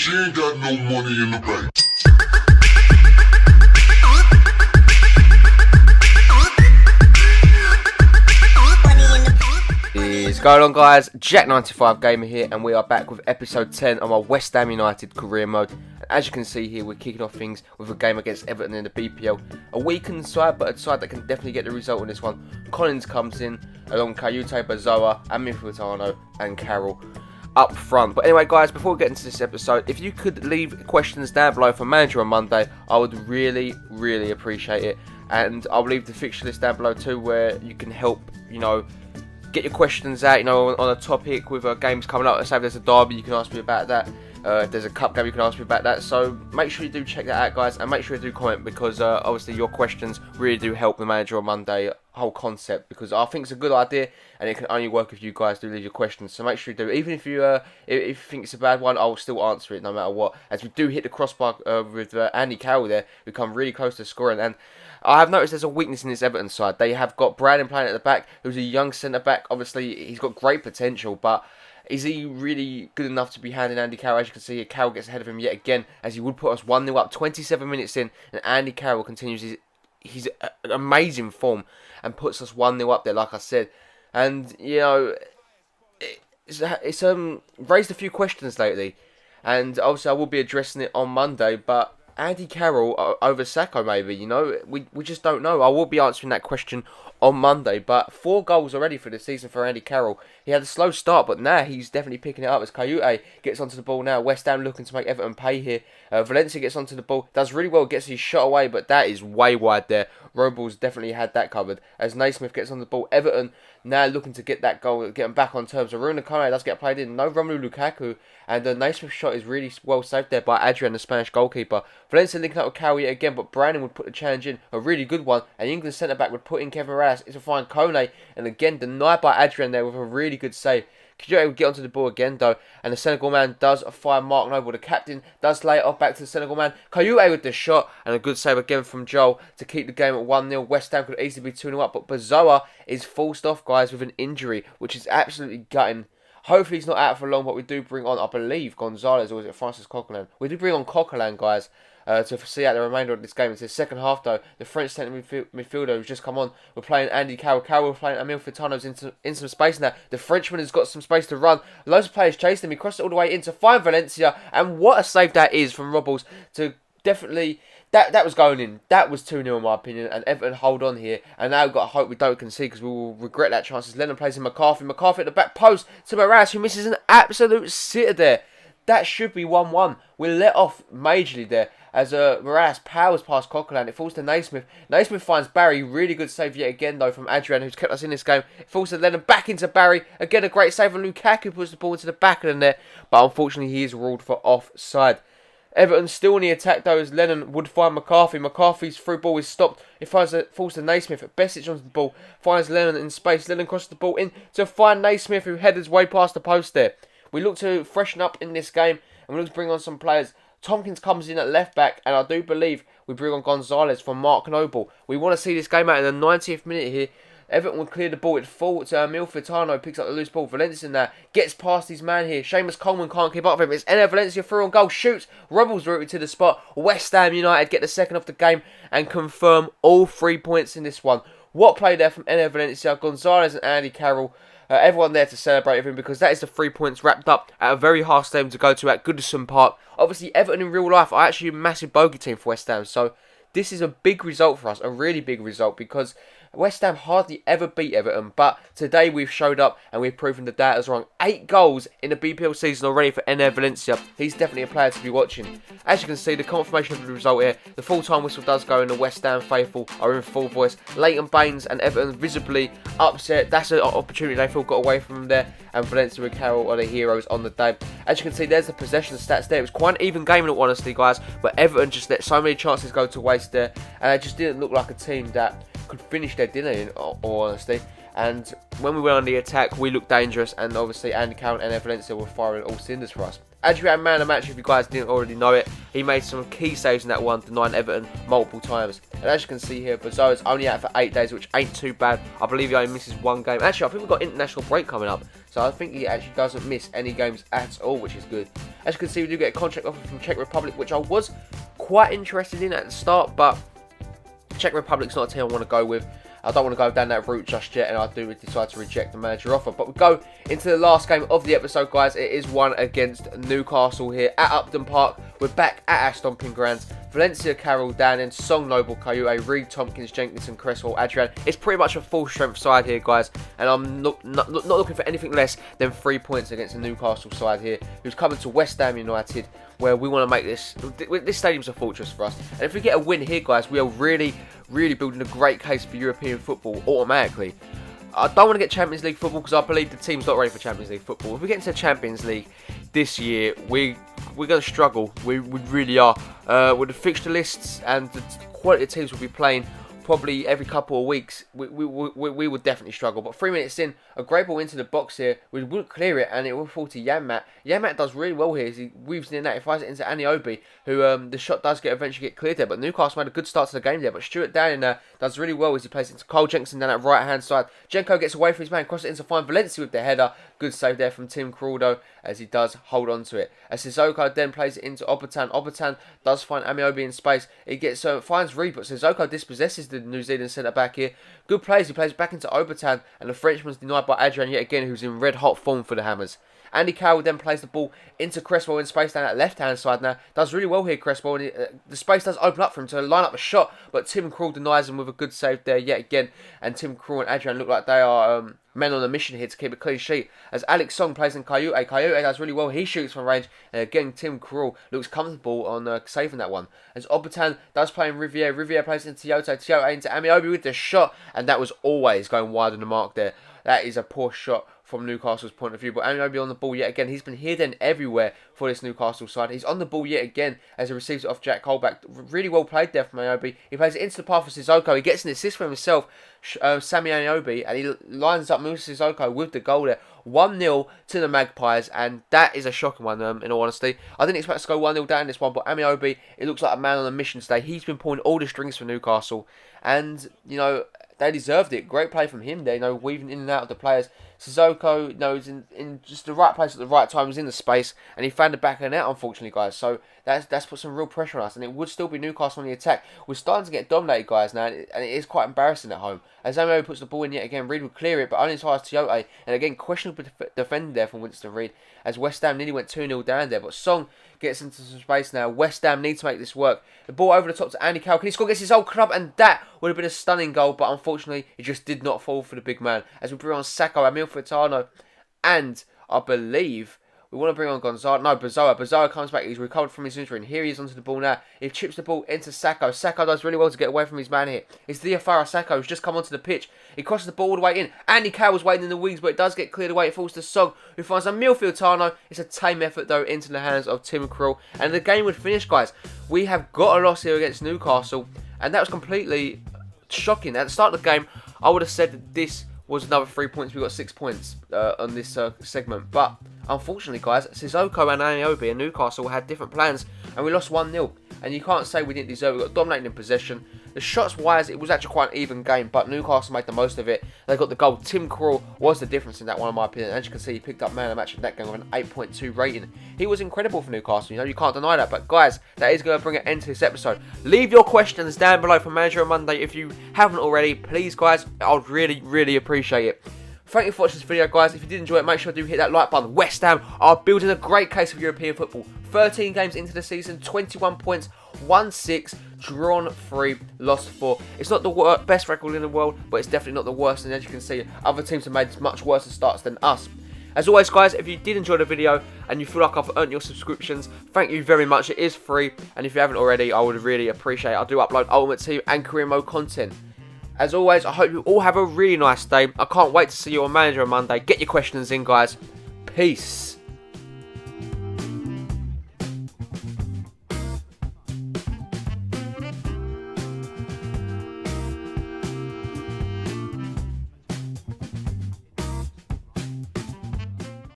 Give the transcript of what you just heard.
She ain't got no money in the bank. What's going on, guys? Jack95 Gamer here, and we are back with episode 10 of our West Ham United career mode. And as you can see here, we're kicking off things with a game against Everton in the BPL. A weakened side, but a side that can definitely get the result in this one. Collins comes in along Kayute, Bazoa, and Mifutano and Carroll up front. But anyway, guys, before we get into this episode, if you could leave questions down below for Manager on Monday, I would really appreciate it. And I'll leave the fixture list down below too, where you can help, get your questions out, on a topic with games coming up. Let's say if there's a derby, you can ask me about that. If there's a cup game, you can ask me about that. So make sure you do check that out, guys, and make sure you do comment, because obviously your questions really do help the Manager on Monday whole concept, because I think it's a good idea, and it can only work if you guys do leave your questions. So make sure you do. Even if you if you think it's a bad one, I'll still answer it no matter what, as we do hit the crossbar with Andy Carroll there. We come really close to scoring, and I have noticed there's a weakness in this Everton side. They have got Brandon playing at the back, who's a young centre-back. Obviously, he's got great potential, but is he really good enough to be handing Andy Carroll? As you can see here, Carroll gets ahead of him yet again, as he would put us 1-0 up 27 minutes in, and Andy Carroll continues his amazing form and puts us 1-0 up there, like I said. And, it's raised a few questions lately, and obviously I will be addressing it on Monday, but Andy Carroll over Sacco, maybe, we just don't know. I will be answering that question on Monday, but 4 goals already for the season for Andy Carroll. He had a slow start, but now he's definitely picking it up as Kayute gets onto the ball now. West Ham looking to make Everton pay here. Valencia gets onto the ball, does really well, gets his shot away, but that is way wide there. Robles definitely had that covered. As Naismith gets on the ball, Everton now looking to get that goal, getting back on terms. Aruna Kone does get played in, no Romelu Lukaku, and the Naismith shot is really well saved there by Adrian, the Spanish goalkeeper. Valencia linking up with Cowie again, but Brandon would put the challenge in, a really good one, and England centre-back would put in Kevin Rass to find Kone, and again denied by Adrian there with a really good save. Kajute would get onto the ball again though, and the Senegal man does find Mark Noble. The captain does lay it off back to the Senegal man. Kayute with the shot, and a good save again from Joel to keep the game at 1-0. West Ham could easily be 2-0 up, but Bazoa is forced off, guys, with an injury, which is absolutely gutting. Hopefully he's not out for long, but we do bring on, I believe, Gonzalez, or is it Francis Coquelin? We do bring on Coquelin, guys, to see out the remainder of this game. It's the second half, though. The French centre midfielder who's just come on, we're playing Andy Carroll. Carroll playing Emil Fitano's in some space now. The Frenchman has got some space to run. Loads of players chasing him. He crossed it all the way in to find Valencia, and what a save that is from Robles to definitely... That was going in. That was 2-0 in my opinion, and Everton hold on here. And now we've got to hope we don't concede, because we will regret that chance as Lennon plays in McCarthy. McCarthy at the back post to Moraes, who misses an absolute sitter there. That should be 1-1. We let off majorly there as Moraes powers past Coquelin. It falls to Naismith. Naismith finds Barry. Really good save yet again though from Adrian, who's kept us in this game. It falls to Lennon, back into Barry. Again a great save from Lukaku, puts the ball into the back of the net, but unfortunately he is ruled for offside. Everton still in the attack though, as Lennon would find McCarthy. McCarthy's through ball is stopped. It falls to Naismith. Besic onto the ball, finds Lennon in space. Lennon crosses the ball in to find Naismith, who headers way past the post there. We look to freshen up in this game, and we look to bring on some players. Tompkins comes in at left back, and I do believe we bring on Gonzalez from Mark Noble. We want to see this game out in the 90th minute here. Everton will clear the ball. It's forward to Emil Fitano, picks up the loose ball. Valencia now gets past his man here. Seamus Coleman can't keep up with him. It's Ener Valencia through on goal, shoots. Robles routed to the spot. West Ham United get the second of the game and confirm all 3 points in this one. What play there from Ener Valencia, Gonzalez and Andy Carroll. Everyone there to celebrate with him, because that is the 3 points wrapped up at a very hard stadium to go to at Goodison Park. Obviously, Everton in real life are actually a massive bogey team for West Ham, so this is a big result for us, a really big result, because West Ham hardly ever beat Everton, but today we've showed up and we've proven the doubters wrong. 8 goals in the BPL season already for Ener Valencia. He's definitely a player to be watching. As you can see, the confirmation of the result here, the full-time whistle does go, and the West Ham faithful are in full voice. Leighton Baines and Everton visibly upset. That's an opportunity they feel got away from them there, and Valencia and Carroll are the heroes on the day. As you can see, there's the possession stats there. It was quite an even game in all honesty, guys, but Everton just let so many chances go to waste there, and it just didn't look like a team that could finish their dinner in all honesty. And when we went on the attack, we looked dangerous, and obviously Andy Carroll and Ener Valencia were firing all cylinders for us. Adrian, man of the match, if you guys didn't already know it. He made some key saves in that one, denying Everton multiple times. And as you can see here, Bazoa's only out for 8 days, which ain't too bad. I believe he only misses 1 game. Actually, I think we've got international break coming up. So I think he actually doesn't miss any games at all, which is good. As you can see, we do get a contract offer from Czech Republic, which I was quite interested in at the start, but Czech Republic's not a team I want to go with. I don't want to go down that route just yet, and I do decide to reject the manager offer. But we go into the last game of the episode, guys. It is one against Newcastle here at Upton Park. We're back at our stomping grounds. Valencia, Carroll, Dannon, Song, Noble, Kayute, Reed, Tompkins, Jenkinson, Cresswell, Adrian. It's pretty much a full strength side here, guys. And I'm not looking for anything less than 3 points against the Newcastle side here, who's coming to West Ham United, where we want to make this stadium's a fortress for us. And if we get a win here, guys, we are really building a great case for European football automatically. I don't want to get Champions League football because I believe the team's not ready for Champions League football. If we get into Champions League this year, we're going to struggle. We really are. With the fixture lists and the quality of teams we'll be playing probably every couple of weeks, we would definitely struggle. But 3 minutes in, a great ball into the box here. We wouldn't clear it, and it will fall to Yanmat. Yanmat does really well here as he weaves in that. He fires it into Aniobi, who the shot does eventually get cleared there. But Newcastle made a good start to the game there. But Stuart Down in there does really well as he plays it into Cole Jenkinson down that right-hand side. Jenko gets away from his man, crosses it into fine Valencia with the header. Good save there from Tim Krul, as he does hold on to it. As Sissoko then plays it into Obertan. Obertan does find Amiobi in space. He gets finds Reed, but Sissoko dispossesses the New Zealand centre-back here. Good plays. He plays back into Obertan, and the Frenchman's denied by Adrian yet again, who's in red-hot form for the Hammers. Andy Carroll then plays the ball into Cresswell in space down that left-hand side now. Does really well here, Cresswell. And the space does open up for him to line up a shot, but Tim Krul denies him with a good save there yet again. And Tim Krul and Adrian look like they are men on a mission here to keep a clean sheet. As Alex Song plays in Kayute. Kayute does really well. He shoots from range. And again, Tim Krul looks comfortable on saving that one. As Obertan does play in Riviere. Riviere plays into Tiote. Tiote into Amiobi with the shot. And that was always going wide on the mark there. That is a poor shot from Newcastle's point of view. But Amiobi on the ball yet again. He's been hidden everywhere for this Newcastle side. He's on the ball yet again as he receives it off Jack Colback. Really well played there from Amiobi. He plays it into the path of Sissoko. He gets an assist for himself, Sammy Amiobi, and he lines up Musa Sissoko with the goal there. 1-0 to the Magpies, and that is a shocking one, in all honesty. I didn't expect to go 1-0 down this one, but Amiobi, it looks like a man on a mission today. He's been pulling all the strings for Newcastle, and, you know, they deserved it. Great play from him there, you know, weaving in and out of the players. Sissoko, you know, is in just the right place at the right time. He's in the space, and he found the back of the net, unfortunately, guys. So that's put some real pressure on us, and it would still be Newcastle on the attack. We're starting to get dominated, guys, now, and it is quite embarrassing at home. As Amio puts the ball in yet again, Reed would clear it, but only as high as Tiote, and again, questionable defending there from Winston Reed, as West Ham nearly went 2-0 down there, but Song gets into some space now. West Ham need to make this work. The ball over the top to Andy Carroll. Can he score against his old club? And that would have been a stunning goal, but unfortunately, it just did not fall for the big man. As we bring on Sacco, Emil Furtado, and I believe we want to bring on Gonzalo. No, Bazoa. Bazoa comes back. He's recovered from his injury, and here he is onto the ball now. He chips the ball into Sacco. Sacco does really well to get away from his man here. It's Diafara Sacco who's just come onto the pitch. He crosses the ball all the way in. Andy Carroll's waiting in the wings, but it does get cleared away. It falls to Song, who finds a Milfield-Tano. It's a tame effort, though, into the hands of Tim Krul. And the game would finish, guys. We have got a loss here against Newcastle, and that was completely shocking. At the start of the game, I would have said that this was another 3 points. We got 6 points on this segment, but unfortunately, guys, Sissoko and Aniobi and Newcastle had different plans, and we lost 1-0. And you can't say we didn't deserve it. We got dominated in possession. The shots wise, it was actually quite an even game, but Newcastle made the most of it. They got the goal. Tim Krul was the difference in that one, in my opinion. As you can see, he picked up man of the match in that game with an 8.2 rating. He was incredible for Newcastle. You know, you can't deny that. But guys, that is going to bring an end to this episode. Leave your questions down below for Manager on Monday if you haven't already. Please, guys, I would really appreciate it. Thank you for watching this video, guys. If you did enjoy it, make sure to hit that like button. West Ham are building a great case for European football. 13 games into the season, 21 points, won 6, drawn 3, lost 4. It's not the best record in the world, but it's definitely not the worst. And as you can see, other teams have made much worse starts than us. As always, guys, if you did enjoy the video and you feel like I've earned your subscriptions, thank you very much. It is free, and if you haven't already, I would really appreciate it. I do upload Ultimate Team and Career Mode content. As always, I hope you all have a really nice day. I can't wait to see you on Manager on Monday. Get your questions in, guys. Peace.